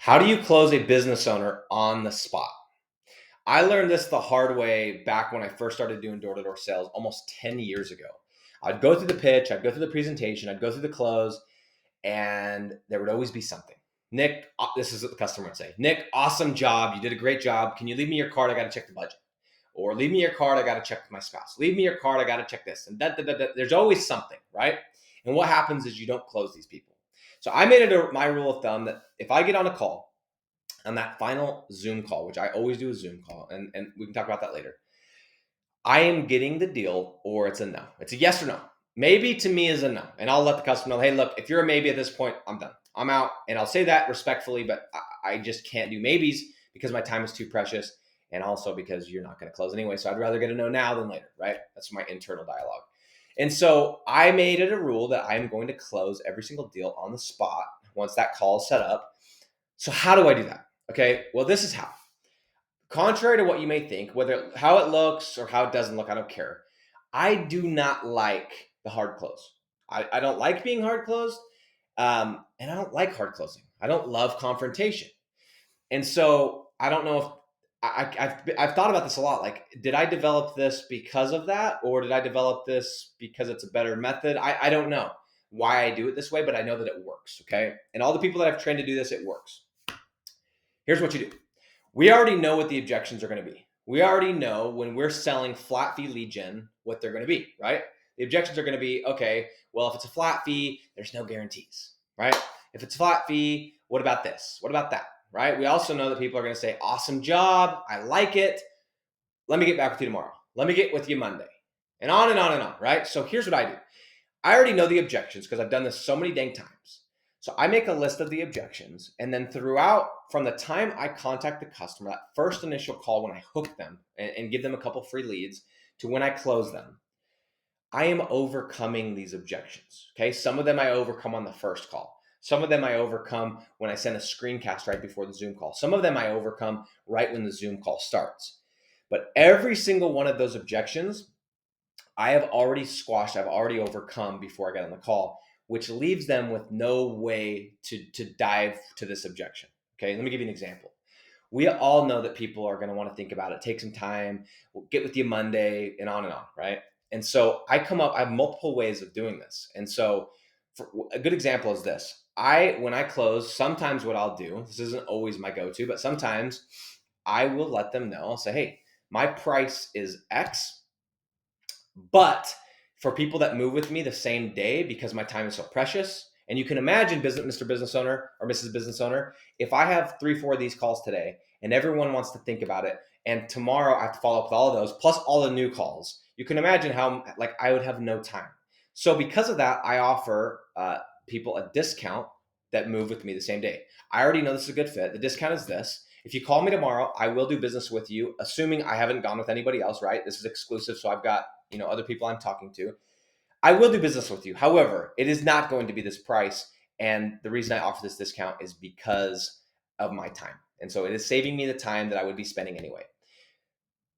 How do you close a business owner on the spot? I learned this the hard way back when I first started doing door to door sales almost 10 years ago. I'd go through the pitch, I'd go through the presentation, I'd go through the close, and there would always be something. Nick, this is what the customer would say. Nick, awesome job. You did a great job. Can you leave me your card? I got to check the budget. Or leave me your card. I got to check with my spouse. Leave me your card. I got to check this. And there's always something, right? And what happens is you don't close these people. So I made it my rule of thumb that if I get on a call, on that final Zoom call, which I always do a Zoom call, and we can talk about that later, I am getting the deal or it's a no. It's a yes or no. Maybe to me is a no. And I'll let the customer know, hey, look, if you're a maybe at this point, I'm done. I'm out. And I'll say that respectfully, but I just can't do maybes because my time is too precious. And also because you're not going to close anyway. So I'd rather get a no now than later, right? That's my internal dialogue. And so I made it a rule that I'm going to close every single deal on the spot once that call is set up. So how do I do that? Okay, well, this is how. Contrary to what you may think, whether how it looks or how it doesn't look, I don't care. I do not like the hard close. I don't like being hard closed, and I don't like hard closing. I don't love confrontation. And so I don't know if I've thought about this a lot. Like, did I develop this because of that, or did I develop this because it's a better method? I don't know why I do it this way, but I know that it works. Okay, and all the people that I've trained to do this, it works. Here's what you do. We already know what the objections are going to be. We already know when we're selling flat fee lead gen what they're going to be, right? The objections are going to be, okay, well, if it's a flat fee, there's no guarantees, right? If it's a flat fee, what about this? What about that, right? We also know that people are going to say, awesome job. I like it. Let me get back with you tomorrow. Let me get with you Monday. And on and on and on, right? So here's what I do. I already know the objections because I've done this so many dang times. So I make a list of the objections, and then throughout, from the time I contact the customer, that first initial call when I hook them and give them a couple free leads, to when I close them, I am overcoming these objections. Okay, some of them I overcome on the first call. Some of them I overcome when I send a screencast right before the Zoom call. Some of them I overcome right when the Zoom call starts. But every single one of those objections, I have already squashed, I've already overcome before I get on the call, which leaves them with no way to dive to this objection. Okay, let me give you an example. We all know that people are going to want to think about it, take some time, we'll get with you Monday, and on, right? And so I have multiple ways of doing this. And so for a good example is this. When I close, sometimes what I'll do, this isn't always my go-to, but sometimes I will let them know, I'll say, hey, my price is X, but for people that move with me the same day, because my time is so precious, and you can imagine, Mr. Business Owner or Mrs. Business Owner, if I have 3-4 of these calls today and everyone wants to think about it, and tomorrow I have to follow up with all of those, plus all the new calls, you can imagine how I would have no time. So because of that, I offer people a discount that move with me the same day. I already know this is a good fit. The discount is this. If you call me tomorrow, I will do business with you, assuming I haven't gone with anybody else, right? This is exclusive, so I've got other people I'm talking to. I will do business with you. However, it is not going to be this price. And the reason I offer this discount is because of my time. And so it is saving me the time that I would be spending anyway.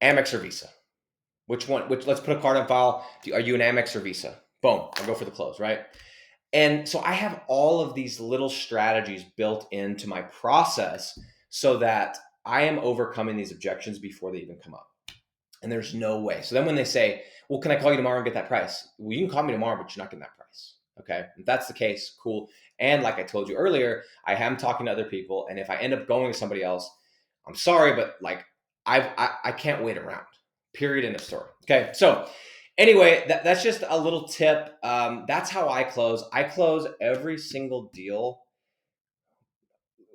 Amex or Visa? Which one? Let's put a card on file. Are you an Amex or Visa? Boom, I'll go for the close, right? And so I have all of these little strategies built into my process so that I am overcoming these objections before they even come up. And there's no way. So then when they say, well, can I call you tomorrow and get that price? Well, you can call me tomorrow, but you're not getting that price. Okay. If that's the case, cool. And like I told you earlier, I am talking to other people. And if I end up going to somebody else, I'm sorry, but I can't wait around. Period. End of story. Okay. So anyway, that's just a little tip. That's how I close. I close every single deal.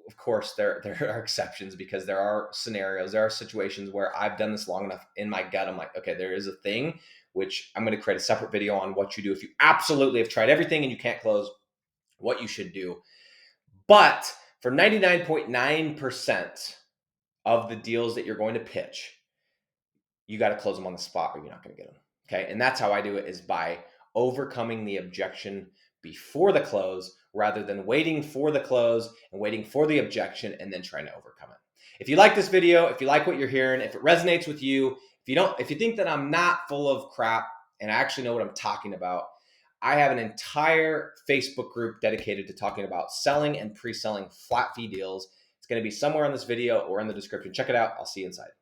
Of course, there are exceptions because there are scenarios, there are situations where I've done this long enough in my gut. I'm like, okay, there is a thing, which I'm going to create a separate video on what you do if you absolutely have tried everything and you can't close, what you should do. But for 99.9% of the deals that you're going to pitch, you got to close them on the spot or you're not going to get them. Okay. And that's how I do it, is by overcoming the objection before the close rather than waiting for the close and waiting for the objection and then trying to overcome it. If you like this video, if you like what you're hearing, if it resonates with you, if you think that I'm not full of crap and I actually know what I'm talking about, I have an entire Facebook group dedicated to talking about selling and pre-selling flat fee deals, It's going to be somewhere on this video or in the description. Check it out. I'll see you inside.